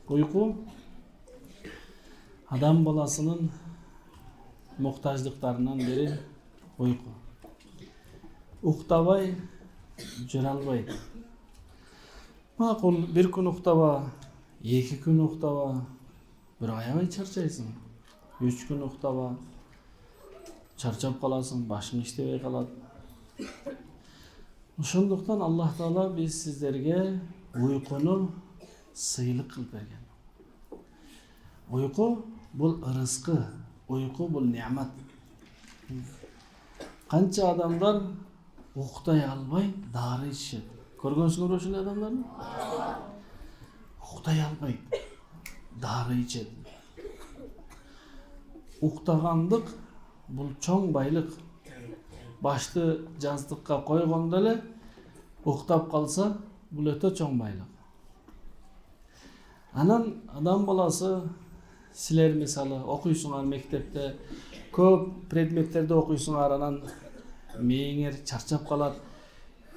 Uyku adam balasının muhtaçlıklarından biri uyku. Uktavay жүралбай. Макул, bir күн уктаба, 2 күн уктаба, bir аябай чарчайсың. 3 күн уктаба, чарчап каласың, башың иштебей калат. Ошондуктан Аллах Таала биз сиздерге уйкуну сыйлык кылып берген. Uyku bul rızkı, uyku bul nimet. Kança adamlar uktay almay dары içişет. Көргөнсүңөр ошондой адамдарды? Уктay албайт, дары içет. Уктагандык бул чоң байлык. Башты жаздыкка койгондо эле уктап калса, бул өтө чоң байлык. Анан адам баласы силер мисалы окуйсуңар мектепте, көп предметтерди окуйсуңар, анан мээңер чарчап калат.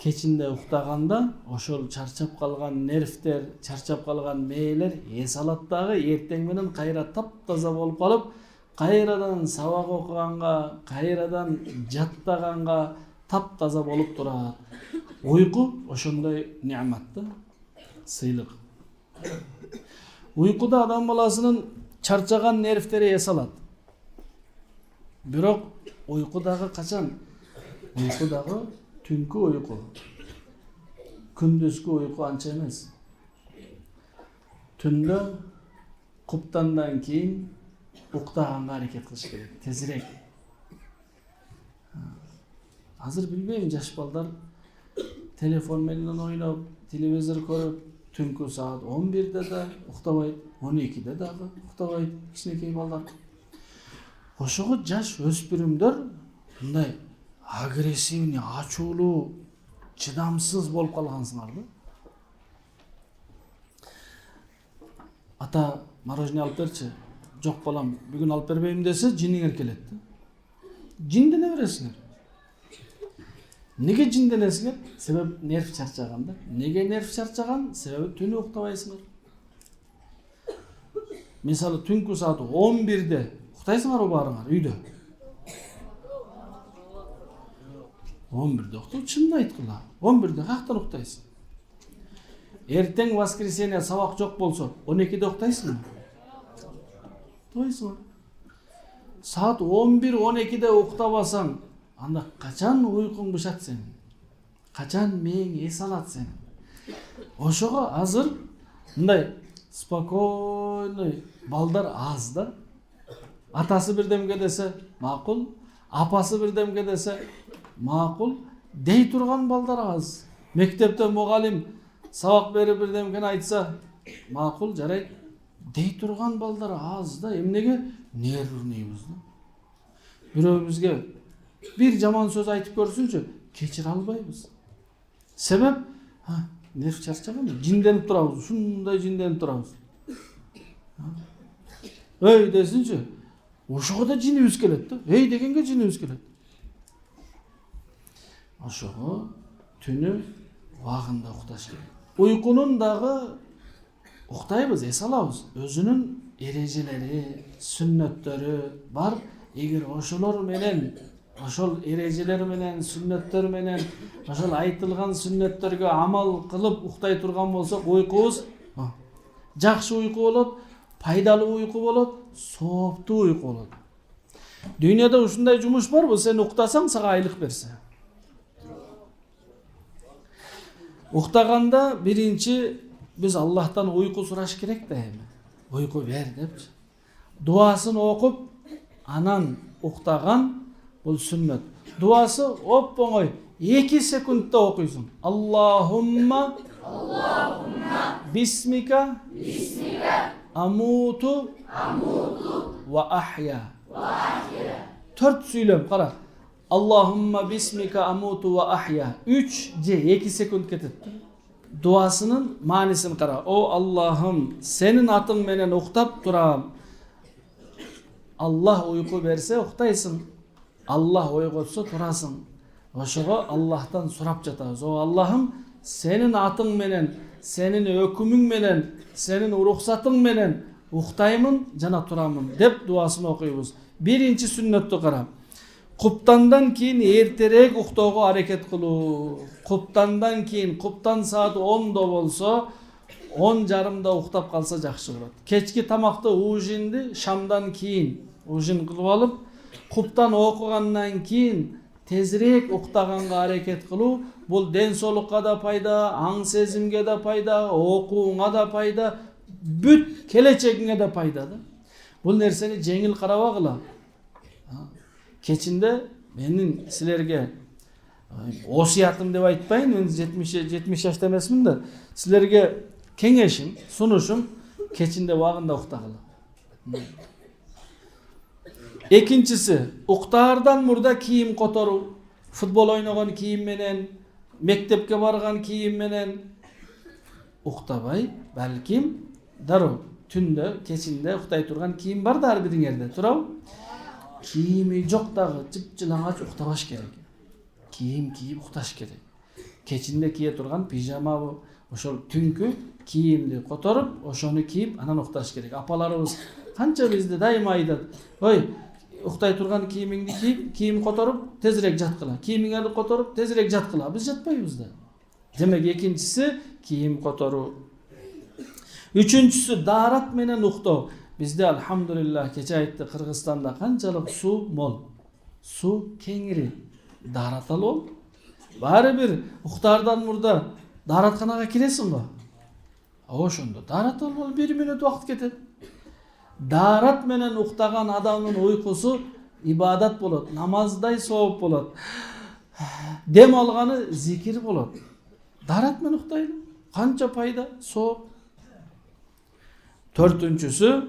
Кечинде уктаганда ошол чарчап калган нервтер, чарчап калган мээлер эс алат дагы, эртең менен кайра таптаза болуп калып, кайрадан сабак окуганга, кайрадан жаттаганга таптаза болуп турат. Уйку ошондой немат да, сыйлык. Уйкуда адам баласынын чарчаган нервтери эс алат. Бирок уйкудагы качан? Уйкудагы түнкү уйку. Күндүзгү уйку анча эмес. Түндө куптандан кийин уктаганга аракет кылыш керек, тезирээк. Азыр билбейм, жаш балдар телефон менен ойноп, телевизор көрүп, түнкү саат 11-де да уктабайт, 12-де дагы уктабайт кичинекей балдар. Ошого жаш өспүрүмдөр мындай агрессивный, ачуулуу, чыдамсыз болуп калгансыңар да. Ата мороженое алып берчи. Жок балам, бүгүн алып бербейм десе, жиниңер келет да. Жиндене бересиңер. Неге жинденесиңер? Себеп нерв чарчаган да. Неге нерв чарчаган? Себеби түнү уктабайсыңар. Мисалы түнкү саат 11-де уктайсыңар баарыңар үйдө. 11-де уктап, чынын айткыла. 11-де каяктан уктайсың? Эртең воскресенье сабак жок болсо, 12-де уктайсыңбы? Уктабайсыңар. Саат 11-12-де уктабасаң, анда качан уйкуң бушат сен? Качан мээң эс алат сен? Ошого азыр мындай спокойный балдар аз да. Атасы бирдемге десе макул, апасы бирдемге десе макул, дей турган балдар аз. Мектепте мугалим сабак берип бирдемгени айтса макул, жарайт, дей турган балдар аз да. Эмнеге? Нервныйбыз да. Бирөөбүзгө bir жаман сөз айтып көрсүнчү, кечире албайбыз. Себеп, нерв чарчаган, жинденип турабыз, ушундай жинденип турабыз. Эй десинчи, ошого да жинибиз келет да. Эй дегенге жинибиз келет. Ошого түнү убагында укташ керек. Уйкунун дагы уктайбыз, эс алабыз. Өзүнүн эрежелери, сүннөттөрү бар. Эгер ошолор менен, ошол эрежелер менен, сүннөттөр менен, ошол айтылган сүннөттөргө амал кылып уктай турган болсок, уйкубуз жакшы уйку болот, пайдалуу уйку болот, сооптуу уйку болот. Дүйнөдө ушундай жумуш барбы? Сен уктасаң, сага айлык берсе. Уктаганда биринчи биз Аллахтан уйку сураш керек да эми. Уйку бер депчи. Дуасын окуп, анан уктаган бул сүннөт. Дуасы оп-оңой 2 секундта окуйсуң. Аллахумма бисмика амуту ва ахя. 4 сүйлөм, кара. Аллахумма бисмика амуту ва ахя. 3 же 2 секунд кетет. Дуасынын маанисин кара. О Аллахым, сенин атың менен уктап турам. Аллах уйку берсе уктайсың. Аллах ойготсо турасың. Ошого Аллахтан сурап жатабыз. О Аллахым, сенин атың менен senin ökümüň menen, senin ruhsatyň menen uktaymın jana turamın dep duasyny okuyubuz. Birinci sünnetdi kara. Kuptandan keyin erterek uktooga hareket kıluu. Kuptandan keyin, kuptan saat 10'da bolsa 10:30'da uktap kalsa jakşı bolat. Kechki tamakta ujinди şamdan keyin ujin kılıp alıp, kuptan okugandan keyin tezirek uktaganга hareket kıluu. Bul den solukka da payda, aň sezimge de payda, okuwuňa da payda, büt keleçegiňe de payda da. Bul nerseni jeňil karabagıla. Keçinde menin silerge osiyatım dep aytpayın, men 70 yaşta emasmın da, silerge keňeşim, sunuşum keçinde wagynda uktagıla. Ekinçisi, uktaardan murda kiyim kotoru, futbol oynagan kiyim menen, mektepke bargan kiyim menen uktabay, balkim daroo tünde, keçinde uktay turgan kiyim bar da har biriň yerde turaw. Kiyimi jok dagı, jyp-jylaňaç uktabaş gerek. Kiyim kiyip uktaş gerek. Keçinde kiye turgan pijama bu, oşol tünkü kiyimdi kotorup, oşonu kiyip anan uktaş gerek. Apalarыбыз kança bizde daima aytat, "Oy, uktay turgan kiyimiňdi kiyip, kiyim kotorup tezirek jatkıla. Kiyimiňi kotorup tezirek jatkıla." Biz jatpaýbız da. Demek ekinçisi kiyim kotoru. Üçüncüsü darat menen uktaw. Bizde alhamdulillah kecha aytdy, Kırgızstanda kançalık su mol. Su keňiri. Darat al ol. Bari bir uktardan murda daratkanaga kiresin ba? Oşondo darat al ol, 1 minut wagt ketet. Darat menen uktagan adamın uykusu ibadat bolat, namazday soğup bolat. Dem algany zikir bolat. Darat menen uktaylı. Kança payda soğup. Dördüncüsü,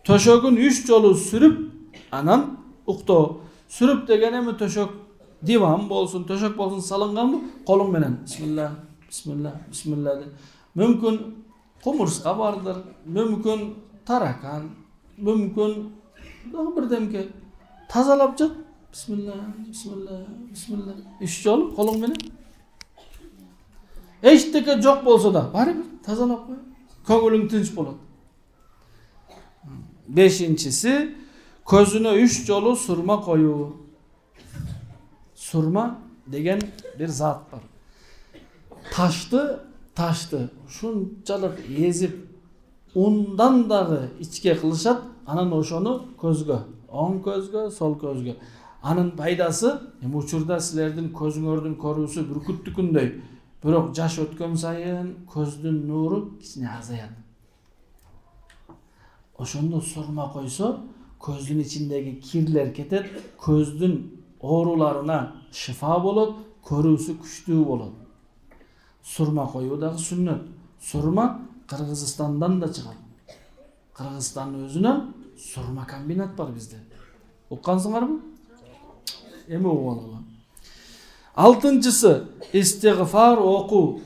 töşögün 3 jolu sürüp anan uktaw. Sürüp degenemi töşök divan bolsun, töşök bolsun salıngan bu, koluň menen bismillah, bismillah, bismillah. Mümkün kumurska bardır, mümkün tarakan, mümkün birdemke tazalap jat. Bismillah, bismillah, bismillah. 3 jol koluň menen. Eşteke jok bolsa da bari bir tazalap koy. Köňülüň tinç bolat. Beşinçisi, közüne 3 jolu surma koyu. Surma degen bir zat var. Taştı. Şunçalık ezip undan dağı içke kılışat, anan oşonu közgö. Oň közgö, sol közgö. Anın paydası, uçurda silerden közüňörдүн körүүsü bürküttükünдөy. Birok jaş ötkön sayın közdün nuru kiçine azayat. Oşondo surma koysa közdün içindeki kirler ketet, közdün orularına şifa bolat, körүүsü küçtүү bolat. Surma koyu da sünnet. Surma Kırgızistan'dan da çıkar. Kırgızistan'ın özüne surma kombinat var bizde. Okkansınlar mı? Emi oğalılar. Altıncısı istiğfar oku.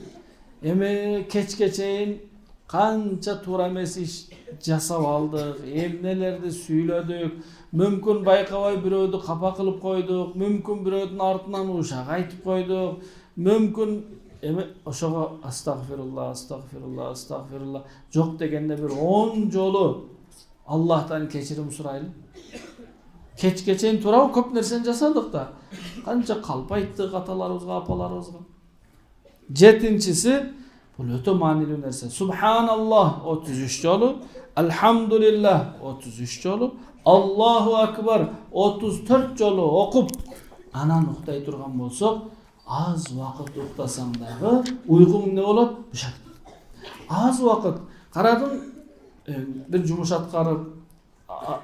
Emi keçkeçeyin kança turames iş jasap aldık, emnelerde süýledik, mümkün baykabay biröwdü kapa kılıp koyduk, mümkün biröwdün artından uşak aytıp koyduk, mümkün emi oşoga astagfirullah, astagfirullah, astagfirullah jok degende bir 10 jolu Allah'tan keçirim suraylı. Keçkeçeyin turaw köp nerseni jasadyk da. Kança kalp aytdyk atalarыбызга, apalarыбызga. Jetinçisi, bu öte manilүү nerse. Subhanallah 33 jolu, elhamdülillah 33 jolu, Allahu akbar 34 jolu okup anan uktay turgan bolsok, az wagt uktasaň dagı uygun ne bolat? Buşak. Az wagt karadın bir jumuş atkarıp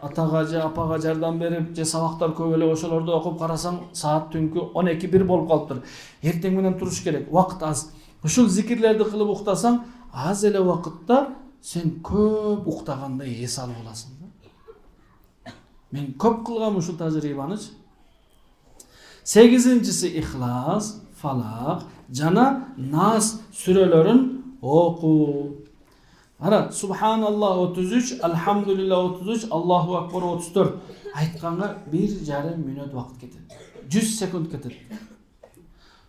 atagaja, apaga jardam berip, je sabaktar көп ele oşolordu okup karasaň saat tünkü 12-1 bolup kalıptır. Erteň menen turuş gerek, wagt az. Uşul zikirlerdi kılıp uktasaň, az ele wagtda sen köp uktaganda es alıp olasyň da. Men köp kılgam uşul tajribany. 8-incisi İhlas, Falak, jana Nas sürelerin oku. Ara Subhanallah 33, Elhamdülillah 33, Allahu Akbar 34. Aytkanga 1,5 minut wagt ketet. 100 sekund ketet.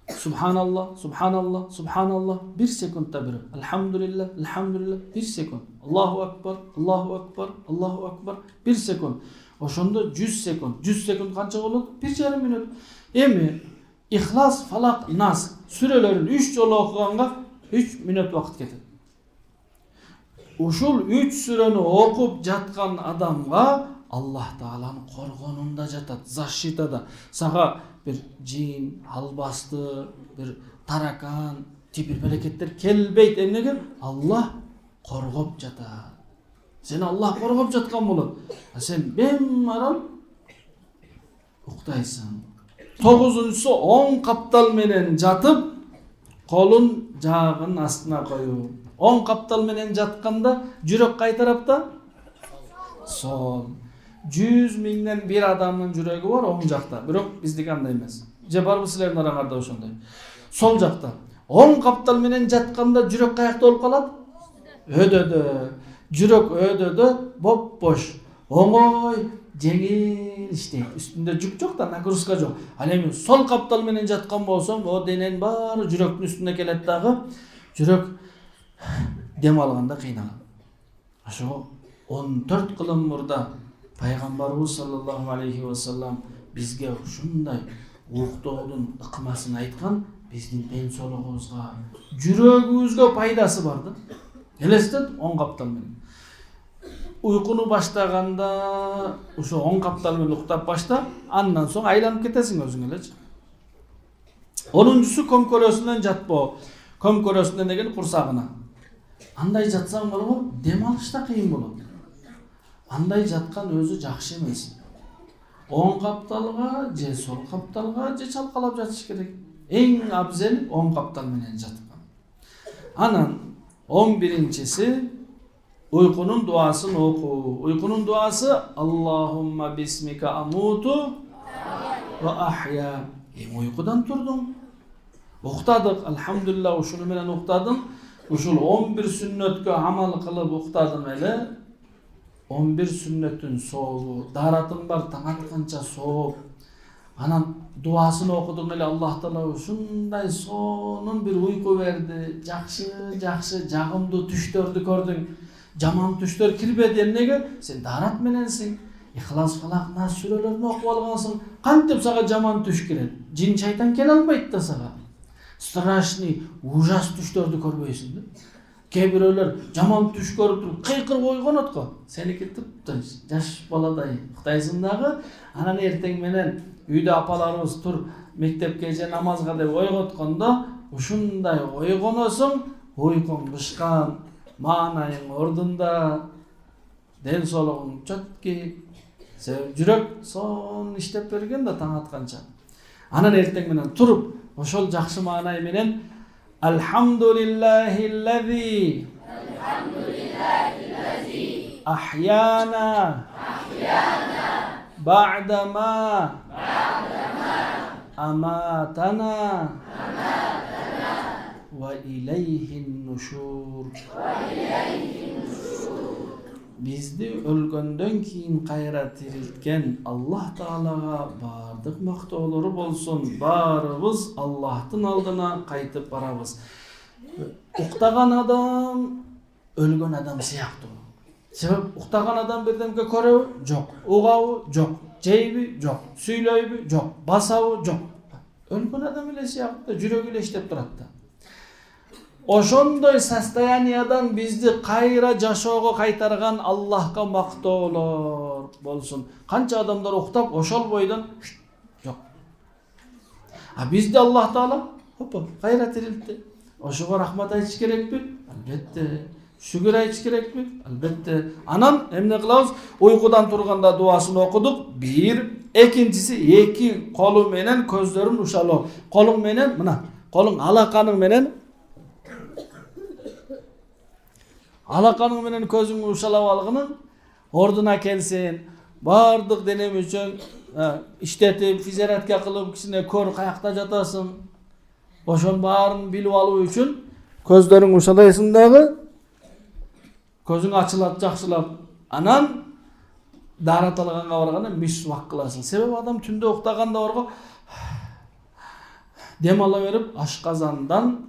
Subhanallah, subhanallah, subhanallah. 1 sekundda biri. Elhamdülillah, elhamdülillah. 1 sekund. Allahu akbar, Allahu akbar, Allahu akbar. 1 sekund. Oşonda 100 sekund. 100 sekund kança bolot? 1,5 minut. Emi İhlas, Falak, Nas sürelerin 3 jolu okuganga 3 minut vaqt ketedi. Uşul 3 süreni okup jatkan adamga Allah Taala'nın korgonunda jatat, защитада. Saga bir cin, halbastı, bir tarakan, tipir bereketler kelbeyt emnege Allah korgop jatat. Seni Allah korgop jatkan bolat. Sen bemaral uktaysan. 9-uncusu 10 kaptal menen jatıp kolun jagın astına koyup. 10 kaptal menen jatkanda jürek kay tarafta? Sol. 100 mingden bir adamın jüregi var oң jakta. Bирок биздики андай эмес. Je barбы силердин араңарда ошондой. Сол jakta. 10 kaptal menen jatkanda jürek kayakta болуп калат? Ödödö. Jürek ödödö, bop-boş. Оңой, жеңил иштейт. Үстүндө жүк жок да, нагрузка жок. Ал эми сол каптал менен жаткан болсоң, о дененин баары жүрөктүн үстүнө келет дагы. Жүрөк дем алганда кыйналат. Ошо 14 кылым мурда Пайгамбарыбыз саллаллаху алейхи ва саллам бизге ушундай уктоодун ыкмасын айткан, биздин ден соолугубузга, жүрөгүбүзгө пайдасы бар да. Элестет 10 каптал менен. Уйкуну баштаганда ошо 10 каптал менен уктап башта, андан соң айланып кетесиң өзүң элечи. 10-нчусу көмкөрөсүнөн жатпоо. Көмкөрөсүнөн деген курсагына. Андай жатсаң болобу, дем алышта кыйын болот. Андай жаткан өзү жакшы эмес. 10 капталга же сол капталга же чалкалап жатыш керек. Эң абзел 10 каптал менен жаткан. Анан 11-нчиси uykunun duasını oku. Uykunun duası Allahumma bismika amutu ve ahya. Uykudan turdun. Uqtadık. Elhamdülillah uşunu menen uqtadın. Uşul 11 sünnetke amal kılıp uqtadın ele. 11 sünnetin soğuğu. Daratın var taң atkança soğuk. Anan duasını okudun ele Allah Taala uşunday sonun bir uyku verdi. Jakşı, jagımdуу түштөрдү көрдүң. Жаман түштөр кирбеди эмнеге? Сен дарат мененсиң. Ихлас, Фалак, Нас сүрөлөрүн окуп алгансың. Кантип сага жаман түш кирет? Жин шайтан келе албайт да сага. Страшный, ужас түштөрдү көрбөйсүң да. Кээ бирөөлөр жаман түш көрүп туруп кыйкырып ойгонот го. Сеники тыптын жаш баладай уктайсың дагы. Анан эртең менен үйдө апаларыбыз тур мектепке же намазга деп ойготкондо ушундай ойгоносуң, уйкуң бышкан. Маанайың ордунда, ден соолугуң чөтки, жүрөк сон иштеп берген да таң атканча. Анан эртең менен туруп, ошол жакшы маанай менен Alhamdulillahillazī ahyana ba'dama amatana ve ileyhin nuşur. Bizdi ölgöndөн kийин кайра тирилткен Allah Taalaga бардык мактоолору болсун. Барыбыз Аллахтын алдына кайтып барабыз. Уктаган адам өлгөн адам сыяктуу. Себеп уктаган адам бирдемге көрөбү? Жок. Угабы? Жок. Жейби? Жок. Сүйлөйбү? Жок. Басабы? Жок. Өлгөн адам эле сыяктуу, жүрөгү эле иштеп турат да. Ошондой состояниядан бизди кайра жашоого кайтарган Аллахка мактоолор болсун. Канча адамдар уктап ошол бойдон жок. А бизди Аллах Таала кайра тирилтти. Ошого рахмат айтыш керекпи? Албетте. Шүгүр айтыш керекпи? Албетте. Анан эмне кылабыз? Уйкудан турганда дуасын окудук. 1, экинчиси 2 колу менен көздөрүн ушалоо. Колуң менен мына, колуң алаканың менен көзүңдү ушалап алгының ордуна келсин. Бардык денем үчүн иштетип, физиотерапия кылып, кичине көр каякта жатасың. Ошонун баарын билип алуу үчүн көздөрүң ушалайсың дагы. Көзүң ачылат жакшылап. Анан дарат алганга барганда мисвак кыласың. Себеби адам түндө уктаганда барго Dem ала берип ашказандан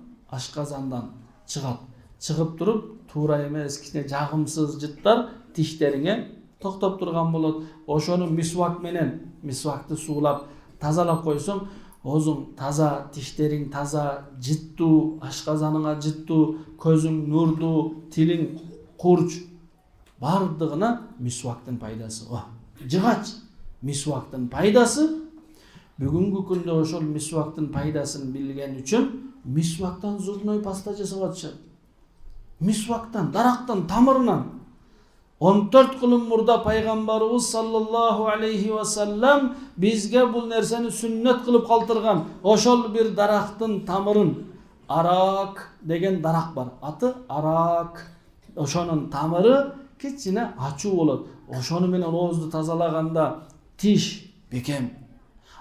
чыгат. Чыгып туруп туура эмес кичине жагымсыз жыттар тиштериңе токтоп турган болот. Ошону мисвакты суулап тазалап койсоң, оозуң таза, тиштериң таза, жыттуу, ашказаныңа жыттуу, көзүң нурдуу, тилиң курч, бардыгына мисвактын пайдасы. Жыгач мисвактын пайдасы. Бүгүнкү күндө ошол мисвактын пайдасын билген үчүн мисвактан зубной паста жасап атышат. Мисвактан, дарактан, тамырынан. 14 кылым мурда пайгамбарыбыз саллаллаху алейхи ва саллам бизге бул нерсени сүннөт кылып калтырган. Ошол бир дарактын тамырын, арак деген дарак бар. Аты арак. Ошонун тамыры кичине ачуу болот. Ошону менен оозду тазалаганда тиш бекем.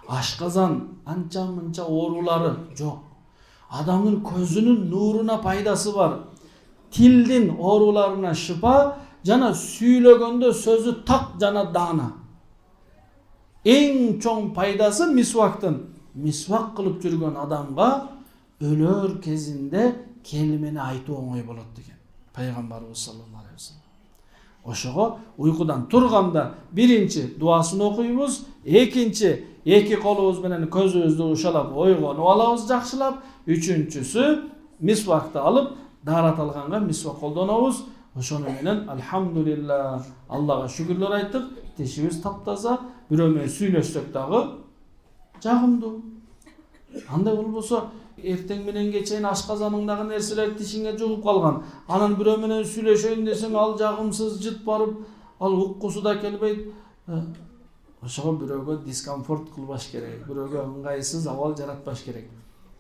Ашказан анча-мынча оорулары жок. Адамдын көзүнүн нуруна пайдасы бар. Тилдин ооруларына шыпа, жана сүйлөгөндө сөзү так жана даана. Эң чоң пайдасы мисвактын. Мисвак кылып жүргөн адамга өлөр кезинде келимени айтуу оңой болот деген пайгамбарыбыз саллаллаху алейхи ва саллям. Ошого уйкудан турганда биринчи дуасын окуйбуз, экинчи эки колубуз менен көзүбүздү ушалап ойгонуп алабыз жакшылап, үчүнчүсү мисвакты алып даарат алганга мисвак колдонобуз. Ошону менен алхамдулилlah, Аллага шүгүрлөр айттык, тишибиз таптаза, бирөө менен сүйлөшсөк дагы жагымдуу. Андай болбосо эртең менен кечейин ашказаныңдагы нерселер тишиңе жугуп калган. Анан бирөө менен сүйлөшөйүн десең, ал жагымсыз жыт барып, ал уккусу да келбейт. Ошого бирөөгө дискомфорт кылбаш керек, бирөөгө ыңгайсыз абал жаратпаш керек.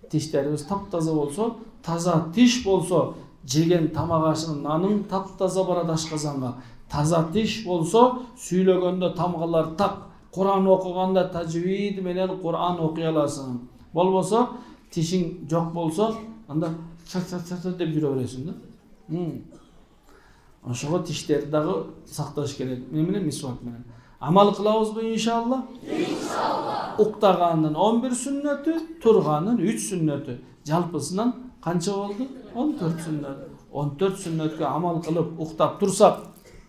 Тиштерибиз таптаза болсо, таза тиш болсо, жеген тамак ашынын нанын таптаза барат ашказанга. Таза тиш болсо, сүйлөгөндө тамгалар так, Кур'ан окуганда тажвид менен Кур'ан окуй аласың. Болбосо, тишиң жок болсо, анда чат деп жүрө бересиң да. Ошого тиштерди дагы сакташ керек. Эмне менен? Мисвак менен. Амал кылабызбы иншалла? Иншалла. Уктаганын 11 сүннөтү, турганын 3 сүннөтү. Жалпысынан канча болду? 14 сүннөт. 14 сүннөткө амал кылып уктап турсак,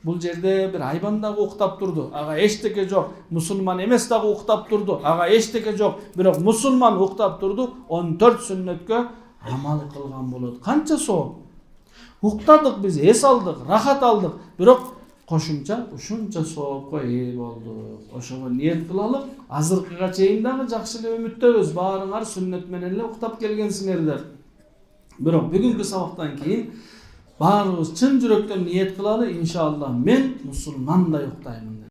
бул жерде бир айбан дагы уктап турду. Ага эчтеке жок. Мусулман эмес дагы уктап турду. Ага эчтеке жок. Бирок мусулман уктап турду. 14 сүннөткө амал кылган болот. Канча соо? Уктадык биз, эс алдык, рахат алдык. Бирок кошумча ушунча соопко ээ болдук. Ошого ниет кылалы. Азыркыга чейин дагы жакшы эле үмүттөбүз. Баарыңар сүннөт менен эле уктап келгенсиңердер. Бирок бүгүнкү сабактан кийин баарыбыз чын жүрөктөн ниет кылалы, иншалла мен мусулмандай уктаймын.